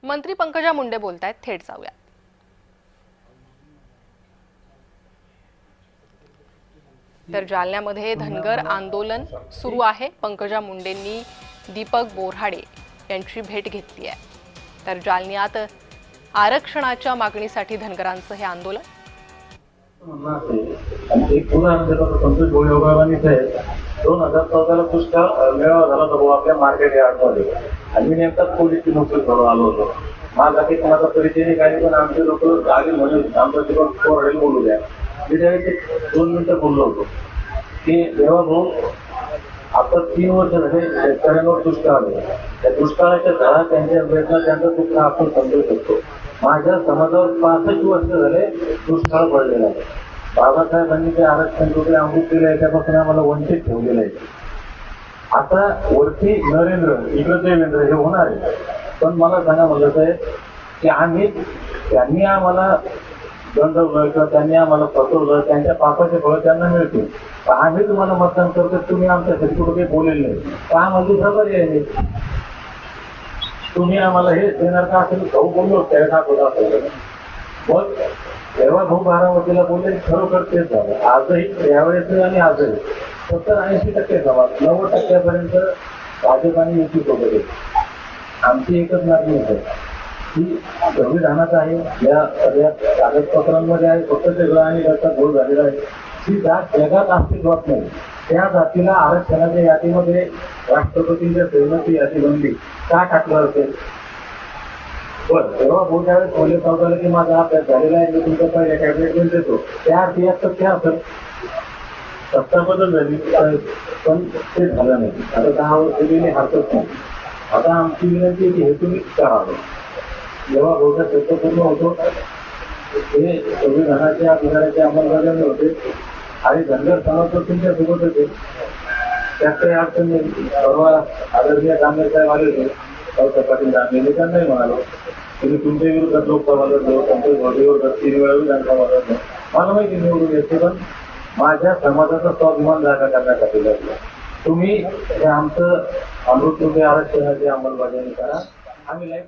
मंत्री पंकजा मुंडे बोलतायत, थेट जाऊया। तर जालन्यामध्ये धनगर आंदोलन सुरू आहे। पंकजा मुंडेंनी दीपक बोराडे यांची भेट घेतली आहे। तर जालन्यात आरक्षणाच्या मागणीसाठी धनगरांचं हे आंदोलन। एक पुन्हा संतोष भोईयोगावानी 2014 पुष्कळ मेळावा झाला होता आपल्या मार्केट यार्डमध्ये आणि मी नेमकाच पोलीसची नोकरी करून आलो होतो। माझा काही कोणाचा परिचय नाही काही, पण आमचे लोक आले म्हणून आमचं तिकडून बोराडे बोलू द्या। मी त्यावेळेस 2 मिनिटं बोललो होतो की देवा भाऊ आता 3 वर्ष झाले शेतकऱ्यांवर दुष्काळ आले, त्या दुष्काळाच्या काळात त्यांच्या प्रयत्न त्यांचा दुःख आपण समजू शकतो। माझ्या समाजावर 65 वर्ष झाले दुष्काळ पडलेला आहे। बाबासाहेबांनी जे आरक्षण वगैरे अमृत दिलं आहे त्यापासून आम्हाला वंचित ठेवलेलं आहे। आता वरती नरेंद्र इकडे देवेंद्र हे होणार आहे, पण मला सांगा म्हणलं साहेब की त्यांनी आम्हाला दंडवलं किंवा त्यांनी आम्हाला फसवलं, त्यांच्या पापाचे फळ त्यांना मिळतील। आम्ही तुम्हाला मतदान करतो, तुम्ही आमच्यासाठी कुठे काही बोलेले नाही, तर आम्हाला दुसरा पर्याय नाही। तुम्ही आम्हाला हे देणार का असेल भाऊ बोललो त्या दाखवत असेल मग तेव्हा भाऊ बारामतीला बोलले, खरोखर तेच झालं। आजही यावेळेस आणि आजही 70-80% जमा 90% भाजप आणि युती सोबत आहे। आमची एकच मागणी आहे की संविधानाचं आहे, या सगळ्या कागदपत्रांमध्ये आहे, फक्त सगळं आणि त्याचा घोळ झालेला आहे। ही जात जगात अस्तित्वात नाही, त्या जातीला आरक्षणाच्या यादीमध्ये राष्ट्रपतींच्या सहमती यादी बनली का टाकलं असेल? बरं, तेव्हा भाऊ त्यावेळेस बोलले सावकाला की माझा अभ्यास झालेला आहे, मी तुमच्या पहिल्या कॅबिनेट देतो, त्या अर्थी ते असेल सत्ता बदल झाली पण ते झालं नाही। आता 10 वर्ष गेली हरकत नाही। आता आमची विनंती की हे तुम्ही करावं। जेव्हा भाऊचा शब्द पूर्ण होतो हे संविधानाच्या अधिकाराची अंमलबजावणी होते आणि धनगर समाज तुमच्या सोबत होते, त्यात काही अडचण नाही। परवा आदरणीय दानवे साहेब आले होते, पाटील दानवे त्यांनाही म्हणालो तुम्ही तुमच्या विरोधात लोकसभा लढलो, संतोष भोईर विरोधात 3 वेळा विधानसभा लढलो, मला माहिती निवडून येते, पण माझ्या समाजाचा स्वाभिमान जागा करण्यासाठी लढलो। तुम्ही हे आमचं अमृत आरक्षणाची अंमलबजावणी करा। आम्ही लाईफ